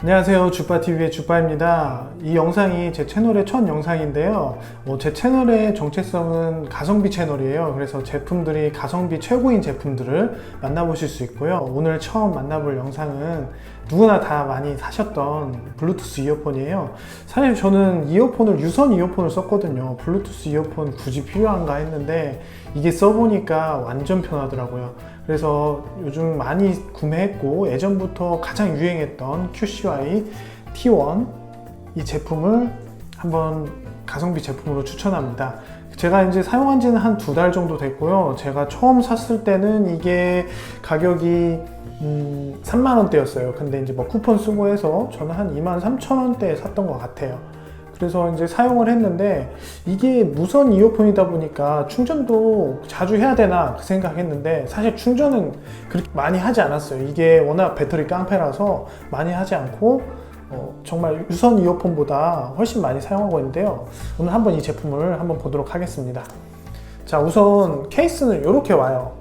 안녕하세요, 주빠TV의 주빠입니다. 이 영상이 제 채널의 첫 영상인데요. 제 채널의 정체성은 가성비 채널이에요. 그래서 제품들이 가성비 최고인 제품들을 만나보실 수 있고요. 오늘 처음 만나볼 영상은 누구나 다 많이 사셨던 블루투스 이어폰이에요. 사실 저는 유선 이어폰을 썼거든요. 블루투스 이어폰 굳이 필요한가 했는데 이게 써보니까 완전 편하더라고요. 그래서 요즘 많이 구매했고 예전부터 가장 유행했던 QCY T1 이 제품을 한번 가성비 제품으로 추천합니다. 제가 이제 사용한 지는 한 2달 정도 됐고요. 제가 처음 샀을 때는 이게 가격이 3만원대였어요. 근데 이제 뭐 쿠폰 쓰고 해서 저는 한 23,000원대에 샀던 것 같아요. 그래서 이제 사용을 했는데 이게 무선 이어폰이다 보니까 충전도 자주 해야 되나 그 생각했는데 사실 충전은 그렇게 많이 하지 않았어요. 이게 워낙 배터리 깡패라서 많이 하지 않고 정말 유선 이어폰보다 훨씬 많이 사용하고 있는데요. 오늘 한번 이 제품을 한번 보도록 하겠습니다. 자, 우선 케이스는 이렇게 와요.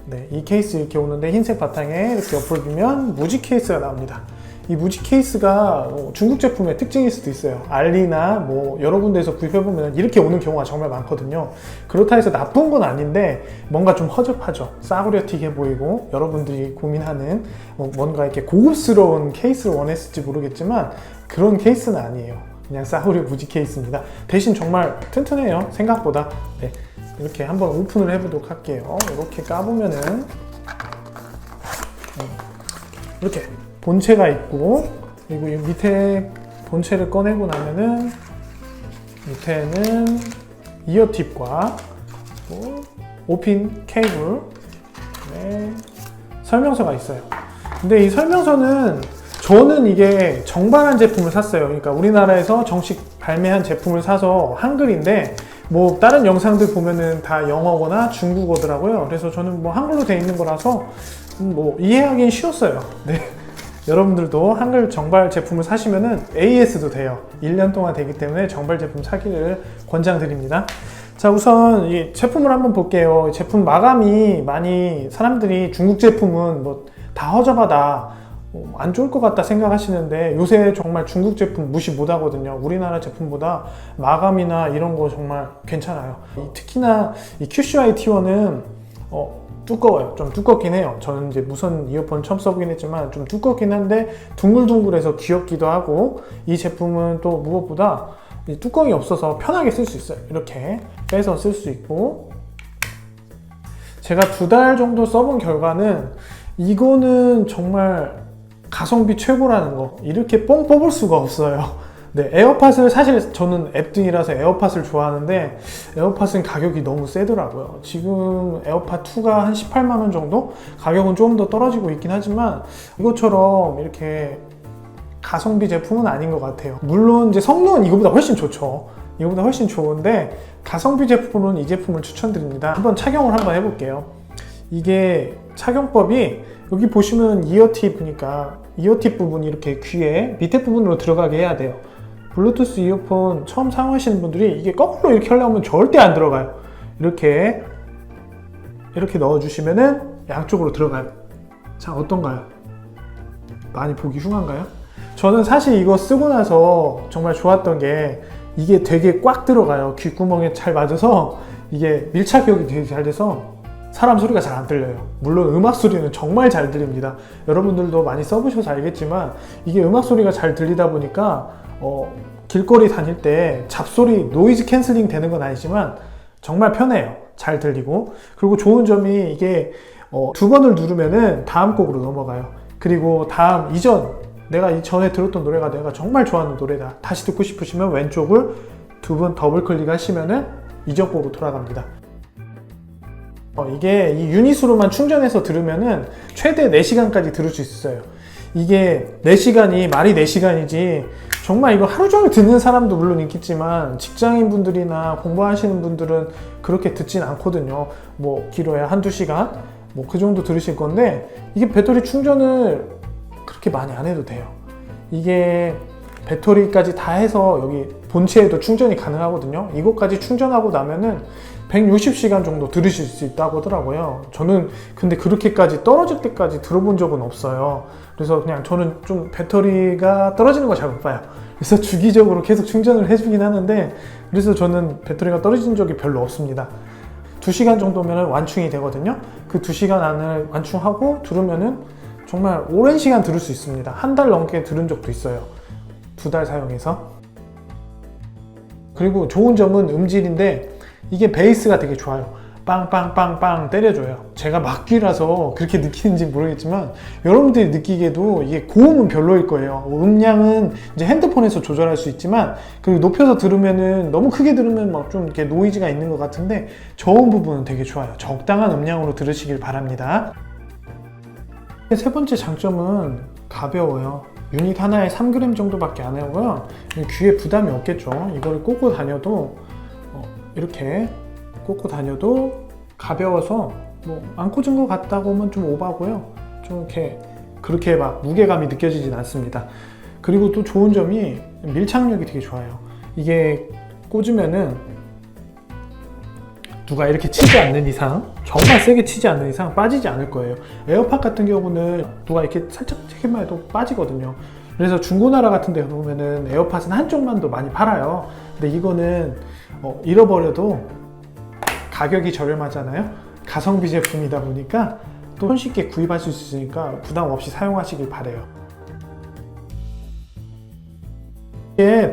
네, 이 케이스 이렇게 오는데 흰색 바탕에 이렇게 옆을 비면 무지 케이스가 나옵니다. 이 무지 케이스가 중국 제품의 특징일 수도 있어요. 알리나 뭐 여러 군데에서 구입해보면 이렇게 오는 경우가 정말 많거든요. 그렇다 해서 나쁜 건 아닌데 뭔가 좀 허접하죠. 싸구려 튀게 보이고 여러분들이 고민하는 뭔가 이렇게 고급스러운 케이스를 원했을지 모르겠지만 그런 케이스는 아니에요. 그냥 싸구려 무지 케이스입니다. 대신 정말 튼튼해요. 생각보다. 네, 이렇게 한번 오픈을 해보도록 할게요. 이렇게 까보면은 이렇게 본체가 있고, 그리고 이 밑에 본체를 꺼내고 나면은 밑에는 이어팁과 5핀 케이블, 설명서가 있어요. 근데 이 설명서는 저는 이게 정발한 제품을 샀어요. 그러니까 우리나라에서 정식 발매한 제품을 사서 한글인데 뭐 다른 영상들 보면은 다 영어거나 중국어더라고요. 그래서 저는 뭐 한글로 되어 있는 거라서 뭐 이해하기는 쉬웠어요. 네. 여러분들도 한글 정발 제품을 사시면은 AS도 돼요. 1년 동안 되기 때문에 정발 제품 사기를 권장드립니다. 자, 우선 이 제품을 한번 볼게요. 제품 마감이 많이 사람들이 중국 제품은 뭐 다 허접하다, 안 좋을 것 같다 생각하시는데 요새 정말 중국 제품 무시 못 하거든요. 우리나라 제품보다 마감이나 이런 거 정말 괜찮아요. 특히나 이 QCY T1은 두꺼워요. 좀 두껍긴 해요. 저는 이제 무선 이어폰 처음 써보긴 했지만 좀 두껍긴 한데 둥글둥글해서 귀엽기도 하고 이 제품은 또 무엇보다 뚜껑이 없어서 편하게 쓸 수 있어요. 이렇게 빼서 쓸 수 있고 제가 2달 정도 써본 결과는 이거는 정말 가성비 최고라는 거 이렇게 뻥 뽑을 수가 없어요. 네, 에어팟을 사실 저는 앱등이라서 에어팟을 좋아하는데 에어팟은 가격이 너무 세더라고요. 지금 에어팟2가 한 18만원 정도? 가격은 조금 더 떨어지고 있긴 하지만 이것처럼 이렇게 가성비 제품은 아닌 것 같아요. 물론 이제 성능은 이거보다 훨씬 좋죠. 이거보다 훨씬 좋은데 가성비 제품으로는 이 제품을 추천드립니다. 한번 착용을 한번 해볼게요. 이게 착용법이 여기 보시면 이어팁, 그러니까 이어팁 부분이 이렇게 귀에 밑에 부분으로 들어가게 해야 돼요. 블루투스 이어폰 처음 사용하시는 분들이 이게 거꾸로 이렇게 하려면 절대 안 들어가요. 이렇게 넣어주시면은 양쪽으로 들어가요. 자, 어떤가요? 많이 보기 흉한가요? 저는 사실 이거 쓰고 나서 정말 좋았던 게 이게 되게 꽉 들어가요. 귓구멍에 잘 맞아서 이게 밀착력이 되게 잘 돼서 사람 소리가 잘 안 들려요. 물론 음악 소리는 정말 잘 들립니다. 여러분들도 많이 써보셔서 알겠지만 이게 음악 소리가 잘 들리다 보니까 길거리 다닐 때 잡소리, 노이즈 캔슬링 되는 건 아니지만 정말 편해요. 잘 들리고. 그리고 좋은 점이 이게 2번을 누르면은 다음 곡으로 넘어가요. 그리고 내가 이전에 들었던 노래가 내가 정말 좋아하는 노래다. 다시 듣고 싶으시면 왼쪽을 2번 더블 클릭하시면은 이전 곡으로 돌아갑니다. 이게 이 유닛으로만 충전해서 들으면은 최대 4시간까지 들을 수 있어요. 이게 4시간이 말이 4시간이지 정말 이거 하루 종일 듣는 사람도 물론 있겠지만 직장인 분들이나 공부하시는 분들은 그렇게 듣진 않거든요. 뭐 길어야 1-2시간 뭐 그 정도 들으실 건데 이게 배터리 충전을 그렇게 많이 안 해도 돼요. 이게 배터리까지 다 해서 여기 본체에도 충전이 가능하거든요. 이것까지 충전하고 나면은 160시간 정도 들으실 수 있다고 하더라고요. 저는 근데 그렇게까지 떨어질 때까지 들어본 적은 없어요. 그래서 그냥 저는 좀 배터리가 떨어지는 거 잘 못 봐요. 그래서 주기적으로 계속 충전을 해주긴 하는데, 그래서 저는 배터리가 떨어진 적이 별로 없습니다. 2시간 정도면 완충이 되거든요. 그 2시간 안을 완충하고 들으면은 정말 오랜 시간 들을 수 있습니다. 한 달 넘게 들은 적도 있어요. 2달 사용해서. 그리고 좋은 점은 음질인데 이게 베이스가 되게 좋아요. 빵빵빵빵 때려줘요. 제가 막귀라서 그렇게 느끼는지 모르겠지만 여러분들이 느끼기에도 이게 고음은 별로일 거예요. 음량은 이제 핸드폰에서 조절할 수 있지만, 그리고 높여서 들으면은 너무 크게 들으면 막 좀 이렇게 노이즈가 있는 것 같은데 저음 부분은 되게 좋아요. 적당한 음량으로 들으시길 바랍니다. 세 번째 장점은 가벼워요. 유닛 하나에 3g 정도밖에 안 하고요. 귀에 부담이 없겠죠. 이걸 꽂고 다녀도 이렇게 꽂고 다녀도 가벼워서 뭐 안 꽂은 것 같다고 하면 좀 오바고요. 좀 이렇게 그렇게 막 무게감이 느껴지진 않습니다. 그리고 또 좋은 점이 밀착력이 되게 좋아요. 이게 꽂으면은 누가 이렇게 치지 않는 이상, 정말 세게 치지 않는 이상 빠지지 않을 거예요. 에어팟 같은 경우는 누가 이렇게 살짝 치기만 해도 빠지거든요. 그래서 중고나라 같은 데 보면은 에어팟은 한쪽만 도 많이 팔아요. 근데 이거는 잃어버려도 가격이 저렴하잖아요. 가성비 제품이다 보니까 또 손쉽게 구입하실 수 있으니까 부담 없이 사용하시길 바래요.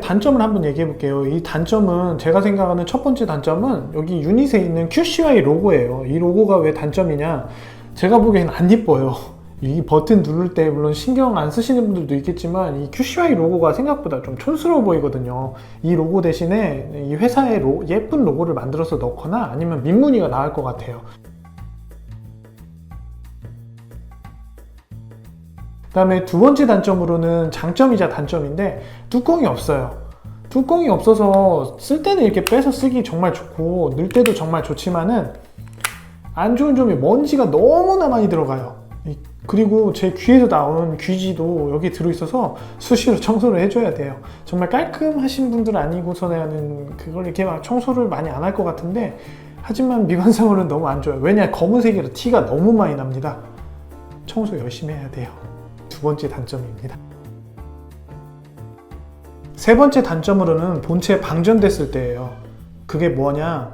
단점을 한번 얘기해 볼게요. 이 단점은, 제가 생각하는 첫 번째 단점은 여기 유닛에 있는 QCY 로고예요. 이 로고가 왜 단점이냐, 제가 보기엔 안 이뻐요. 이 버튼 누를 때 물론 신경 안 쓰시는 분들도 있겠지만 이 QCY 로고가 생각보다 좀 촌스러워 보이거든요. 이 로고 대신에 이 회사의 예쁜 로고를 만들어서 넣거나 아니면 민무늬가 나을 것 같아요. 그 다음에 두 번째 단점으로는, 장점이자 단점인데, 뚜껑이 없어요. 뚜껑이 없어서 쓸 때는 이렇게 빼서 쓰기 정말 좋고 넣을 때도 정말 좋지만은 안 좋은 점이 먼지가 너무나 많이 들어가요. 그리고 제 귀에서 나오는 귀지도 여기 들어있어서 수시로 청소를 해줘야 돼요. 정말 깔끔하신 분들 아니고서는 그걸 이렇게 막 청소를 많이 안 할 것 같은데, 하지만 미관상으로는 너무 안 좋아요. 왜냐, 검은색이라 티가 너무 많이 납니다. 청소 열심히 해야 돼요. 두 번째 단점입니다. 세 번째 단점으로는 본체 방전됐을 때예요. 그게 뭐냐,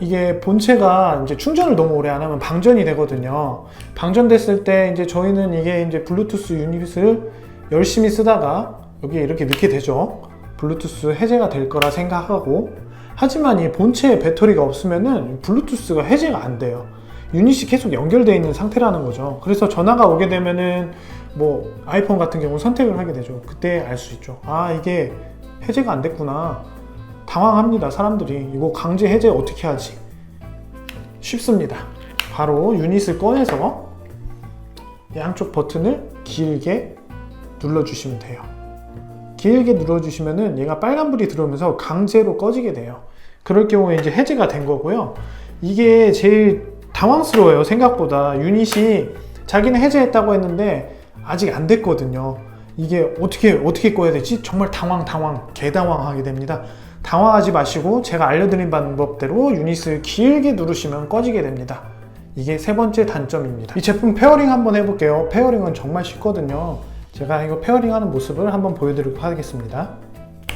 이게 본체가 이제 충전을 너무 오래 안 하면 방전이 되거든요. 방전됐을 때 이제 저희는 이게 이제 블루투스 유닛을 열심히 쓰다가 여기에 이렇게 넣게 되죠. 블루투스 해제가 될 거라 생각하고, 하지만 이 본체에 배터리가 없으면은 블루투스가 해제가 안 돼요. 유닛이 계속 연결되어 있는 상태라는 거죠. 그래서 전화가 오게 되면은 뭐 아이폰 같은 경우 선택을 하게 되죠. 그때 알 수 있죠. 아, 이게 해제가 안 됐구나. 당황합니다. 사람들이 이거 강제 해제 어떻게 하지? 쉽습니다. 바로 유닛을 꺼내서 양쪽 버튼을 길게 눌러주시면 돼요. 길게 눌러주시면은 얘가 빨간불이 들어오면서 강제로 꺼지게 돼요. 그럴 경우에 이제 해제가 된 거고요. 이게 제일 당황스러워요. 생각보다 유닛이 자기는 해제했다고 했는데 아직 안 됐거든요. 이게 어떻게 꺼야 되지? 정말 개당황하게 됩니다. 당황하지 마시고 제가 알려드린 방법대로 유닛을 길게 누르시면 꺼지게 됩니다. 이게 세 번째 단점입니다. 이 제품 페어링 한번 해볼게요. 페어링은 정말 쉽거든요. 제가 이거 페어링 하는 모습을 한번 보여드리도록 하겠습니다.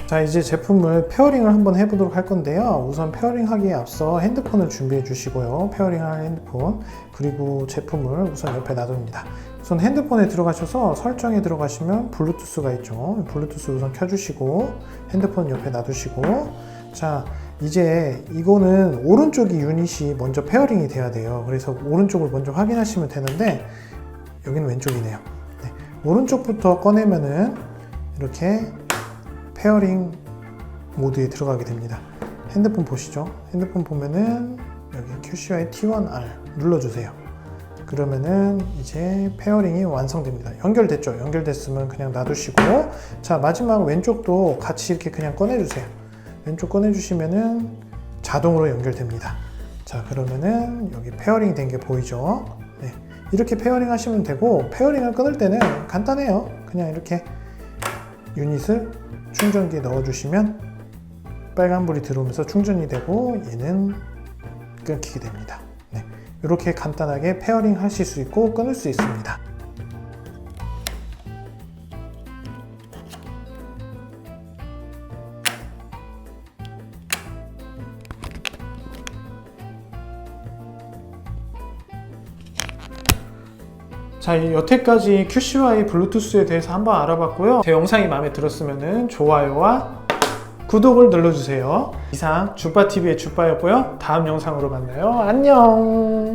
자, 이제 제품을 페어링을 한번 해보도록 할 건데요. 우선 페어링 하기에 앞서 핸드폰을 준비해 주시고요. 페어링할 핸드폰, 그리고 제품을 우선 옆에 놔둡니다. 우선 핸드폰에 들어가셔서 설정에 들어가시면 블루투스가 있죠. 블루투스 우선 켜주시고 핸드폰 옆에 놔두시고, 자, 이제 이거는 오른쪽이 유닛이 먼저 페어링이 돼야 돼요. 그래서 오른쪽을 먼저 확인하시면 되는데 여기는 왼쪽이네요. 네, 오른쪽부터 꺼내면은 이렇게 페어링 모드에 들어가게 됩니다. 핸드폰 보시죠. 핸드폰 보면은 여기 QCY T1R 눌러주세요. 그러면은 이제 페어링이 완성됩니다. 연결됐죠? 연결됐으면 그냥 놔두시고, 자, 마지막 왼쪽도 같이 이렇게 그냥 꺼내주세요. 왼쪽 꺼내주시면은 자동으로 연결됩니다. 자, 그러면은 여기 페어링 된 게 보이죠? 네, 이렇게 페어링 하시면 되고, 페어링을 끊을 때는 간단해요. 그냥 이렇게 유닛을 충전기에 넣어주시면 빨간불이 들어오면서 충전이 되고 얘는 끊기게 됩니다. 네, 이렇게 간단하게 페어링 하실 수 있고 끊을 수 있습니다. 자, 여태까지 QCY 블루투스에 대해서 한번 알아봤고요. 제 영상이 마음에 들었으면 좋아요와 구독을 눌러주세요. 이상 주빠TV의 주빠였고요. 다음 영상으로 만나요. 안녕.